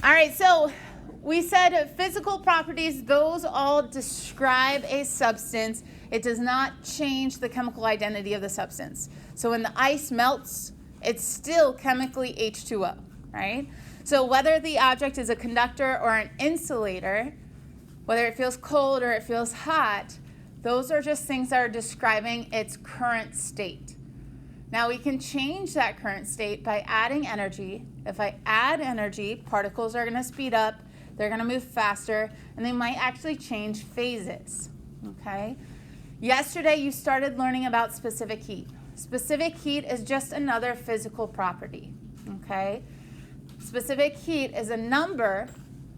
All right, so we said physical properties, those all describe a substance. It does not change the chemical identity of the substance. So when the ice melts, it's still chemically H2O, right? So whether the object is a conductor or an insulator, whether it feels cold or it feels hot, those are just things that are describing its current state. Now we can change that current state by adding energy. If I add energy, particles are going to speed up, they're going to move faster, and they might actually change phases, okay? Yesterday you started learning about specific heat. Specific heat is just another physical property, okay? Specific heat is a number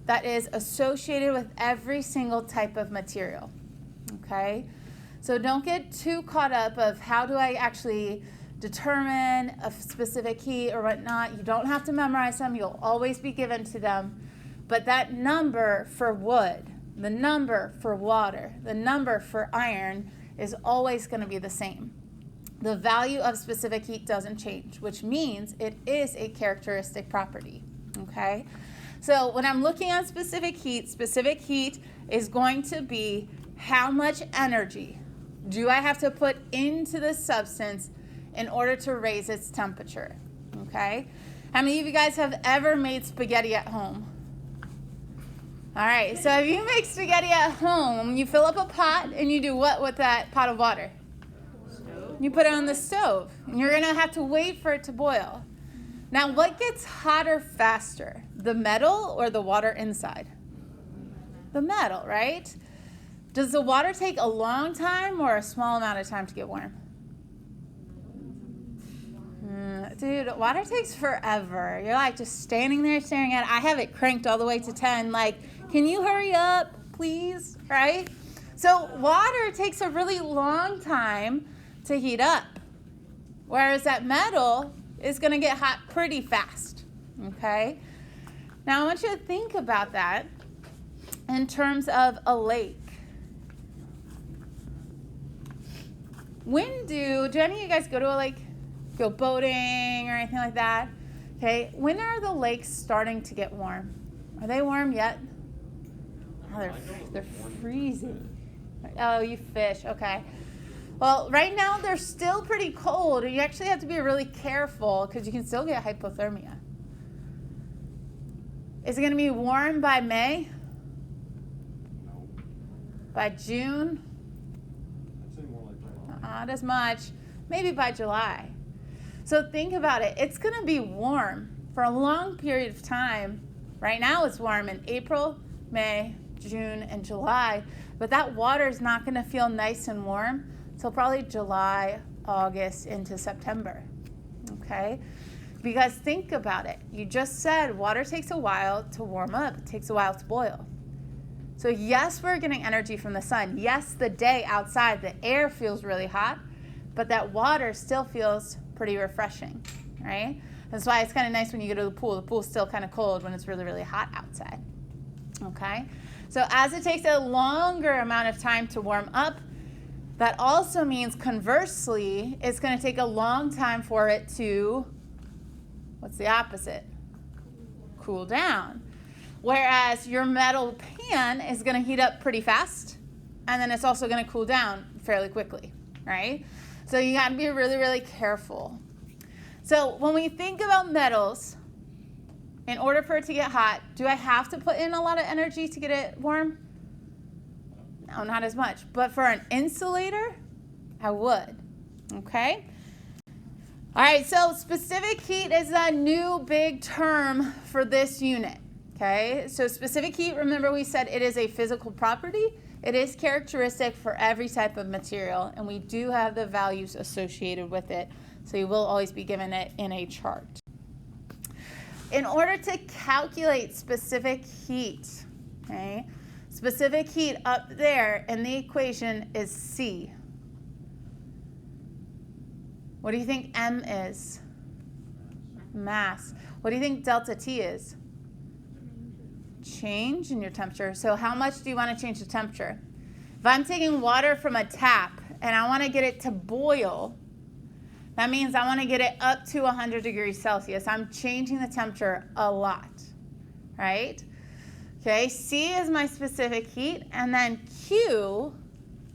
that is associated with every single type of material, okay? So don't get too caught up of how do I actually determine a specific heat or whatnot. You don't have to memorize them. You'll always be given to them. But that number for wood, the number for water, the number for iron is always going to be the same. The value of specific heat doesn't change, which means it is a characteristic property, okay? So when I'm looking at specific heat is going to be how much energy do I have to put into the substance in order to raise its temperature, okay? How many of you guys have ever made spaghetti at home? All right, so if you make spaghetti at home, you fill up a pot and you do what with that pot of water? Stove. You put it on the stove, and you're gonna have to wait for it to boil. Now, what gets hotter faster, the metal or the water inside? The metal, right? Does the water take a long time or a small amount of time to get warm? Dude, water takes forever. You're like just standing there staring at it. I have it cranked all the way to 10. Like, can you hurry up, please? Right? So water takes a really long time to heat up, whereas that metal is going to get hot pretty fast. Okay? Now I want you to think about that in terms of a lake. When do any of you guys go to a lake? Go boating or anything like that? Okay, when are the lakes starting to get warm? Are they warm yet? Oh, they're freezing. Oh, you fish, okay. Well, right now they're still pretty cold, and you actually have to be really careful because you can still get hypothermia. Is it going to be warm by May? No. By June? I'd say more like that. Not as much. Maybe by July. So think about it. It's going to be warm for a long period of time. Right now it's warm in April, May, June, and July. But that water is not going to feel nice and warm until probably July, August, into September. Okay? Because think about it. You just said water takes a while to warm up. It takes a while to boil. So yes, we're getting energy from the sun. Yes, the day outside, the air feels really hot. But that water still feels pretty refreshing, right? That's why it's kind of nice when you go to the pool. The pool's still kind of cold when it's really, really hot outside, okay? So as it takes a longer amount of time to warm up, that also means conversely, it's going to take a long time for it to, what's the opposite? Cool down. Whereas your metal pan is going to heat up pretty fast, and then it's also going to cool down fairly quickly, right? So you got to be really, really careful. So when we think about metals, in order for it to get hot, do I have to put in a lot of energy to get it warm? No, not as much. But for an insulator, I would. Okay? All right, so specific heat is a new big term for this unit. Okay? So specific heat, remember we said it is a physical property. It is characteristic for every type of material, and we do have the values associated with it, so you will always be given it in a chart. In order to calculate specific heat, okay, specific heat up there in the equation is C. What do you think M is? Mass. What do you think delta T is? Change in your temperature. So how much do you want to change the temperature? If I'm taking water from a tap and I want to get it to boil, that means I want to get it up to 100 degrees Celsius. I'm changing the temperature a lot, right? Okay, C is my specific heat, and then Q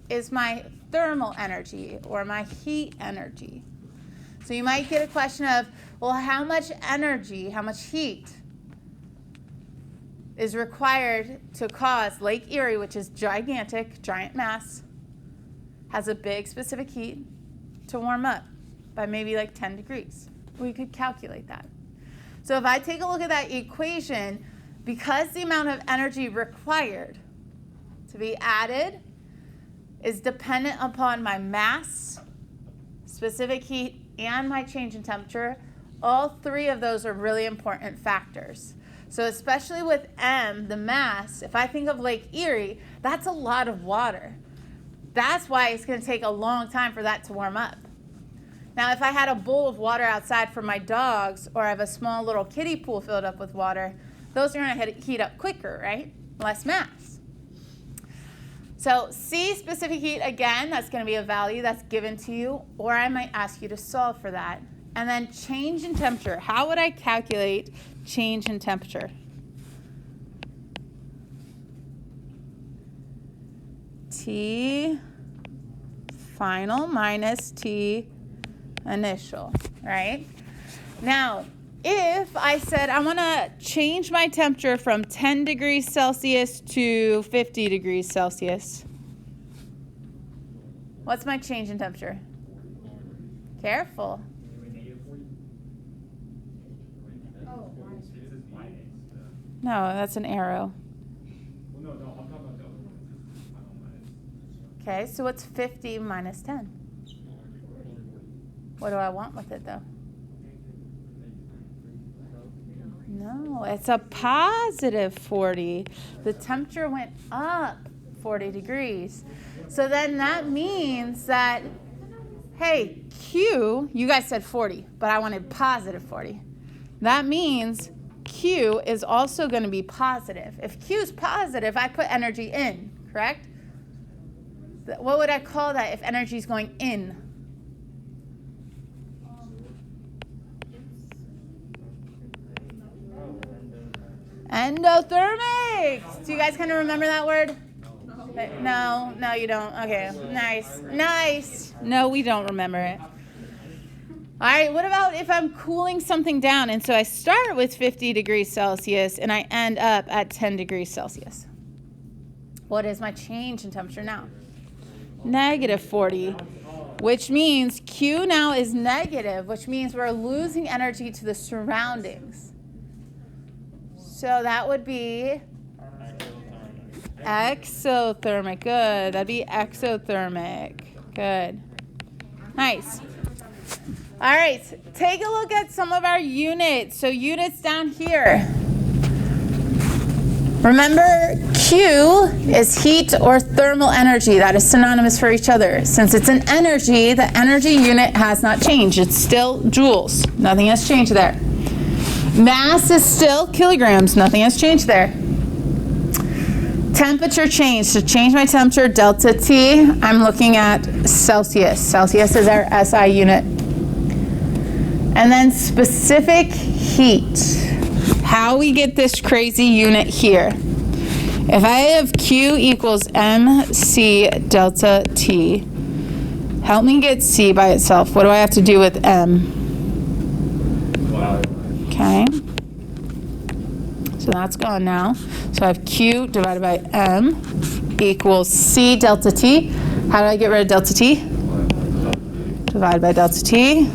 is my thermal energy or my heat energy. So you might get a question of, well, how much energy, how much heat is required to cause Lake Erie, which is gigantic, giant mass, has a big specific heat, to warm up by maybe like 10 degrees. We could calculate that. So if I take a look at that equation, because the amount of energy required to be added is dependent upon my mass, specific heat, and my change in temperature, all three of those are really important factors. So especially with M, the mass, if I think of Lake Erie, that's a lot of water. That's why it's going to take a long time for that to warm up. Now, if I had a bowl of water outside for my dogs, or I have a small little kiddie pool filled up with water, those are going to heat up quicker, right? Less mass. So C, specific heat, again, that's going to be a value that's given to you, or I might ask you to solve for that. And then change in temperature. How would I calculate change in temperature? T final minus T initial, right? Now, if I said I want to change my temperature from 10 degrees Celsius to 50 degrees Celsius, what's my change in temperature? Careful. No, that's an arrow. Okay, so what's 50 minus 10? What do I want with it, though? No, it's a positive 40. The temperature went up 40 degrees. So then that means that, hey, Q, you guys said 40, but I wanted positive 40. That means Q is also going to be positive. If Q is positive, I put energy in, correct? What would I call that if energy is going in? Endothermic. Do you guys kind of remember that word? No, you don't. Okay, nice. No, we don't remember it. All right, what about if I'm cooling something down, and so I start with 50 degrees Celsius and I end up at 10 degrees Celsius? What is my change in temperature now? Negative 40, which means Q now is negative, which means we're losing energy to the surroundings. So that would be exothermic. Good. That'd be exothermic. Good. Nice. All right. Take a look at some of our units. So units down here. Remember, Q is heat or thermal energy. That is synonymous for each other. Since it's an energy, the energy unit has not changed. It's still joules. Nothing has changed there. Mass is still kilograms. Nothing has changed there. Temperature change. To change my temperature, delta T, I'm looking at Celsius. Celsius is our SI unit. And then specific heat. How we get this crazy unit here. If I have Q equals MC delta T, help me get C by itself. What do I have to do with M? Okay. So that's gone now. So I have Q divided by M equals C delta T. How do I get rid of delta T? Divided by delta T.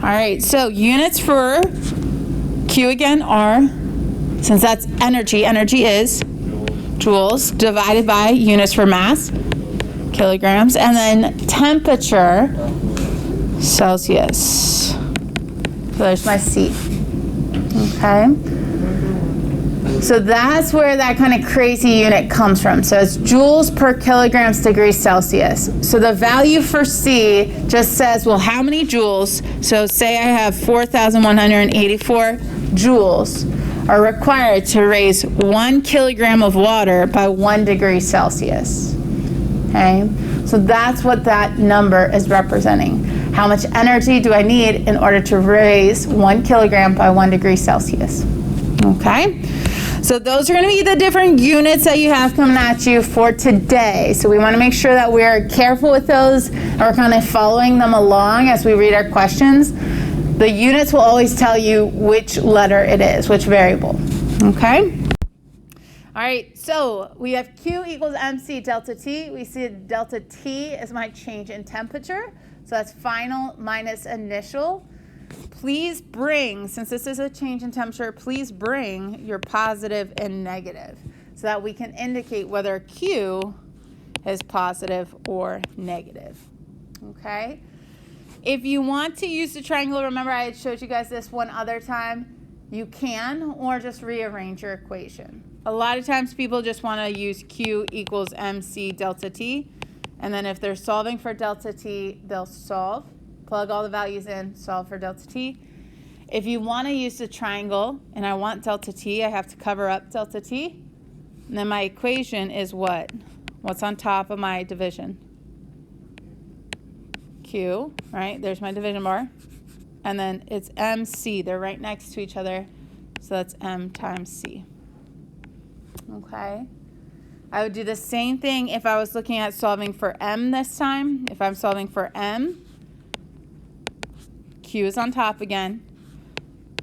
All right, so units for Q again are, since that's energy is joules, divided by units for mass, kilograms, and then temperature, Celsius. So there's my C. Okay. So that's where that kind of crazy unit comes from. So it's joules per kilograms degrees Celsius. So the value for C just says, well, how many joules? So say I have 4,184 joules are required to raise 1 kilogram of water by 1 degree Celsius. Okay? So that's what that number is representing. How much energy do I need in order to raise 1 kilogram by 1 degree Celsius? Okay, so those are going to be the different units that you have coming at you for today. So we want to make sure that we're careful with those and we're kind of following them along as we read our questions. The units will always tell you which letter it is, which variable. Okay? All right, so we have Q equals MC delta T. We see delta T is my change in temperature. So that's final minus initial. Please bring, since this is a change in temperature, please bring your positive and negative so that we can indicate whether Q is positive or negative. Okay? If you want to use the triangle, remember I had showed you guys this one other time, you can, or just rearrange your equation. A lot of times people just want to use Q equals MC delta T, and then if they're solving for delta T, they'll solve, plug all the values in, solve for delta T. If you want to use the triangle, and I want delta T, I have to cover up delta T, and then my equation is what? What's on top of my division? Q, right? There's my division bar. And then it's MC. They're right next to each other. So that's M times C. Okay? I would do the same thing if I was looking at solving for M this time. If I'm solving for M, Q is on top again,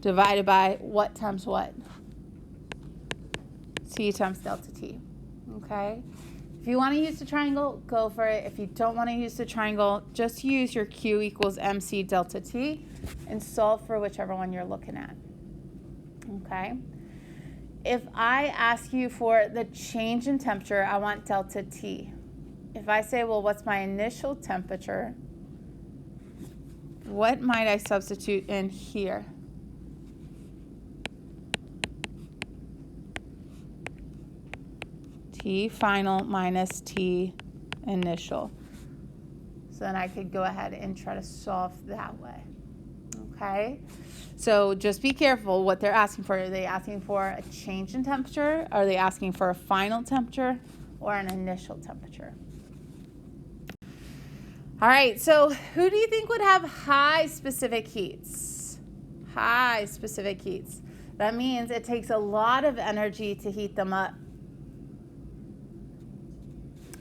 divided by what times what? T times delta T. Okay? If you want to use the triangle, go for it. If you don't want to use the triangle, just use your Q equals MC delta T and solve for whichever one you're looking at. Okay? If I ask you for the change in temperature, I want delta T. If I say, well, what's my initial temperature? What might I substitute in here? T final minus T initial. So then I could go ahead and try to solve that way. Okay? So just be careful what they're asking for. Are they asking for a change in temperature? Are they asking for a final temperature or an initial temperature? All right, so who do you think would have high specific heats? High specific heats. That means it takes a lot of energy to heat them up.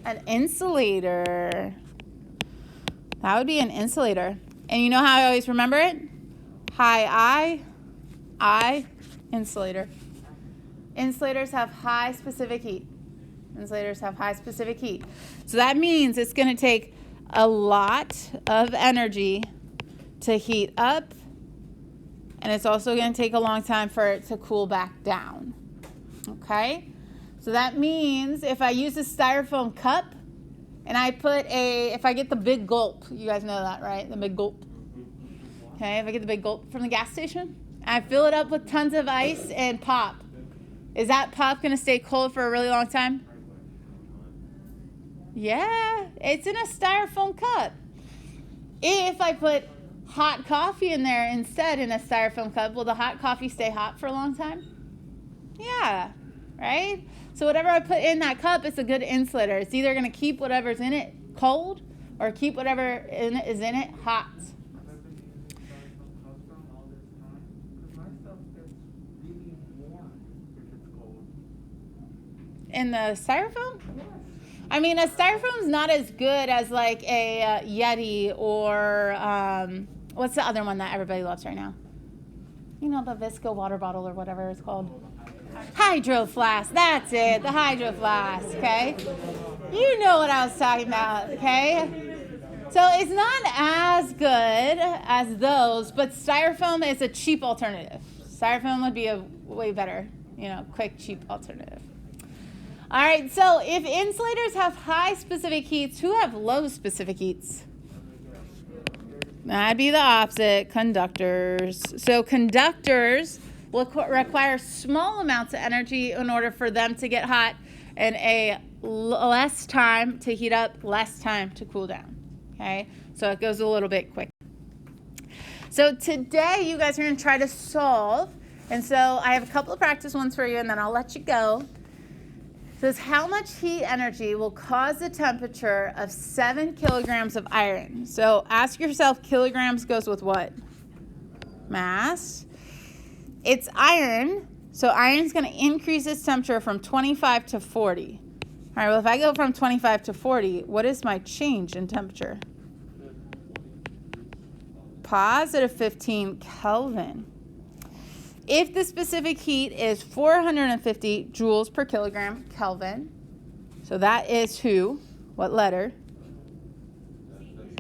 An insulator. That would be an insulator. And you know how I always remember it? High I, insulator. Insulators have high specific heat. Insulators have high specific heat. So that means it's going to take a lot of energy to heat up, and it's also going to take a long time for it to cool back down. Okay? So that means if I use a styrofoam cup and I put if I get the big gulp, you guys know that, right? The big gulp. Okay, if I get the big gulp from the gas station, I fill it up with tons of ice and pop. Is that pop going to stay cold for a really long time? Yeah, it's in a styrofoam cup. If I put hot coffee in there instead in a styrofoam cup, will the hot coffee stay hot for a long time? Yeah, right? So whatever I put in that cup, it's a good insulator. It's either going to keep whatever's in it cold or keep whatever is in it hot. In the styrofoam? I mean, a styrofoam is not as good as like a Yeti or what's the other one that everybody loves right now? You know, the Visco water bottle or whatever it's called. Hydro flask. That's it. The hydro flask. Okay. You know what I was talking about. Okay. So it's not as good as those, but styrofoam is a cheap alternative. Styrofoam would be a way better, quick, cheap alternative. All right, so if insulators have high specific heats, who have low specific heats? That'd be the opposite, conductors. So conductors will require small amounts of energy in order for them to get hot and less time to heat up, less time to cool down, okay? So it goes a little bit quick. So today you guys are going to try to solve, and so I have a couple of practice ones for you, and then I'll let you go. says how much heat energy will cause the temperature of 7 kilograms of iron. So ask yourself, kilograms goes with what? Mass. It's iron, so iron's going to increase its temperature from 25 to 40. All right, well, if I go from 25 to 40, what is my change in temperature? Positive 15 Kelvin. If the specific heat is 450 joules per kilogram Kelvin, so that is who? What letter?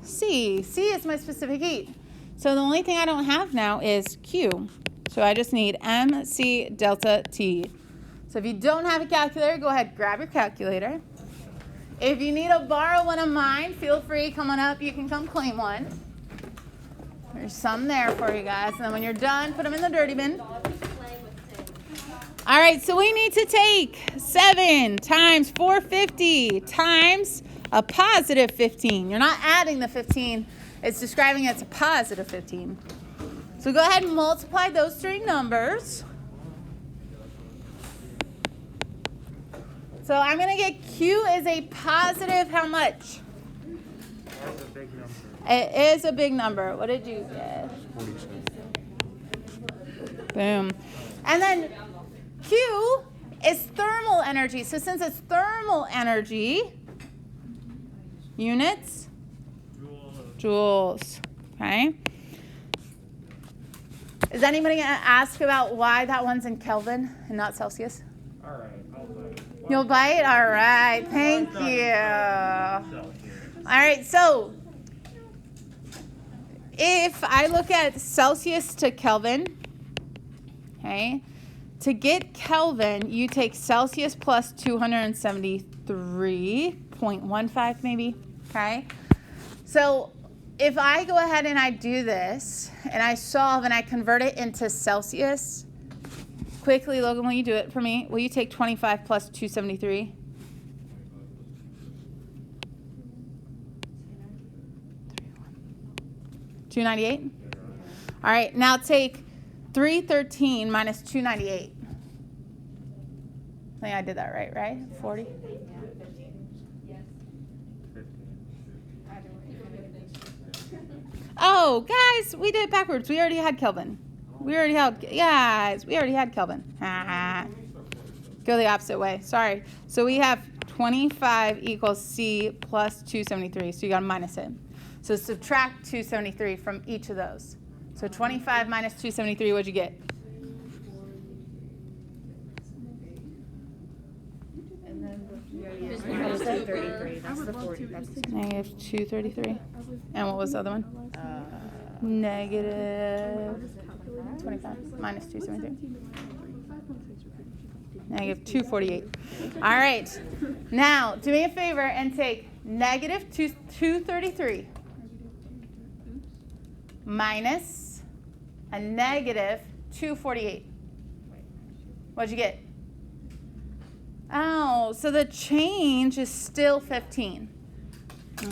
C. C is my specific heat. So the only thing I don't have now is Q. So I just need MC delta T. So if you don't have a calculator, go ahead, grab your calculator. If you need to borrow one of mine, feel free, come on up. You can come claim one. There's some there for you guys. And then when you're done, put them in the dirty bin. All right, so we need to take 7 times 450 times a positive 15. You're not adding the 15. It's describing it as a positive 15. So go ahead and multiply those three numbers. So I'm going to get Q is a positive how much? That's a big number. It is a big number. What did you get? 46. Boom. And then Q is thermal energy. So since it's thermal energy, units? Joules. Okay. Is anybody going to ask about why that one's in Kelvin and not Celsius? All right, I'll bite. You'll bite? All right. Thank you. All right. So if I look at Celsius to Kelvin, okay, to get Kelvin, you take Celsius plus 273.15 maybe, okay? So if I go ahead and I do this, and I solve and I convert it into Celsius, quickly, Logan, will you do it for me? Will you take 25 plus 273? 298? All right, now take 313 minus 298. I think I did that right? 40? Oh, guys, we did it backwards. We already had Kelvin. We already had Kelvin. Go the opposite way. Sorry. So we have 25 equals C plus 273. So you got to minus it. So subtract 273 from each of those. So 25 minus 273, what'd you get? Negative 233. And what was the other one? Negative 25 minus 273. Negative 248. All right. Now, do me a favor and take negative 233 minus a negative 248. What'd you get? Oh, so the change is still 15.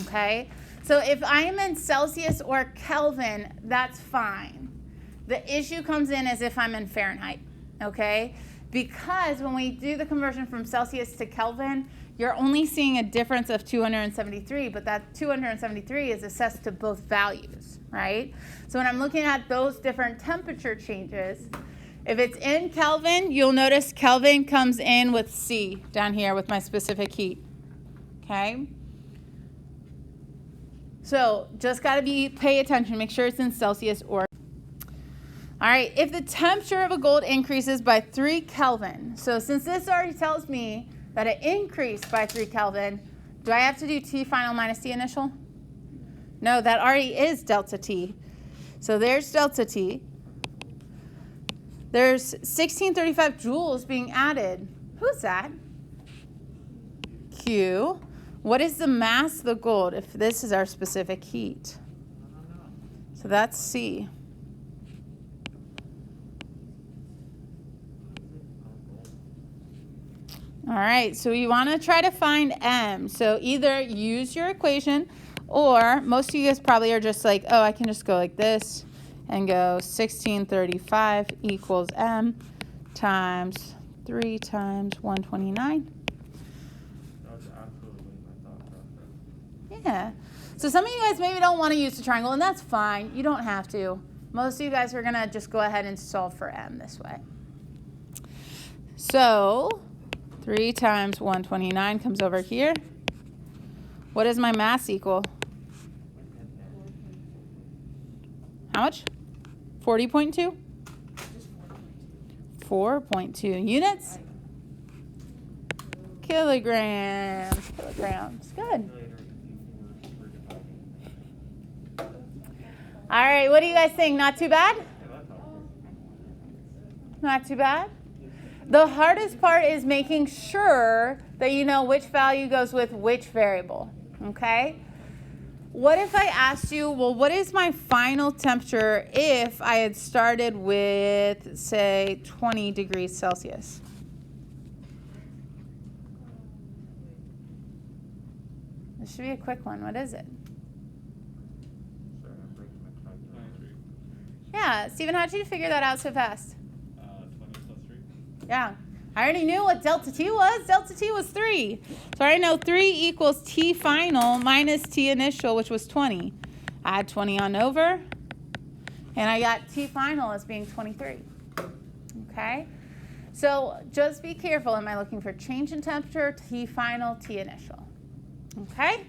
Okay? So if I am in Celsius or Kelvin, that's fine. The issue comes in as if I'm in Fahrenheit. Okay? Because when we do the conversion from Celsius to Kelvin, you're only seeing a difference of 273, but that 273 is assessed to both values, right? So when I'm looking at those different temperature changes, if it's in Kelvin, you'll notice Kelvin comes in with C down here with my specific heat, okay? So just got to pay attention, make sure it's in Celsius or. All right, if the temperature of a gold increases by 3 Kelvin, so since this already tells me that it increased by 3 Kelvin, do I have to do T final minus T initial? No, that already is delta T. So there's delta T. There's 1635 joules being added. Who's that? Q. What is the mass of the gold if this is our specific heat? So that's C. All right, so you want to try to find M. So either use your equation, or most of you guys probably are just like, oh, I can just go like this and go 1635 equals M times 3 times 129. Yeah. So some of you guys maybe don't want to use the triangle, and that's fine. You don't have to. Most of you guys are going to just go ahead and solve for m this way. So 3 times 129 comes over here. What does my mass equal? How much? 40.2? 4.2 units. Kilograms. Good. All right, what do you guys think? Not too bad? Not too bad? The hardest part is making sure that you know which value goes with which variable, okay? What if I asked you, well, what is my final temperature if I had started with, say, 20 degrees Celsius? This should be a quick one. What is it? Yeah, Stephen, how did you figure that out so fast? 20 plus 3. Yeah, I already knew what delta T was. Delta T was 3. So I know 3 equals T final minus T initial, which was 20. Add 20 on over, and I got T final as being 23. Okay? So just be careful. Am I looking for change in temperature, T final, T initial? Okay?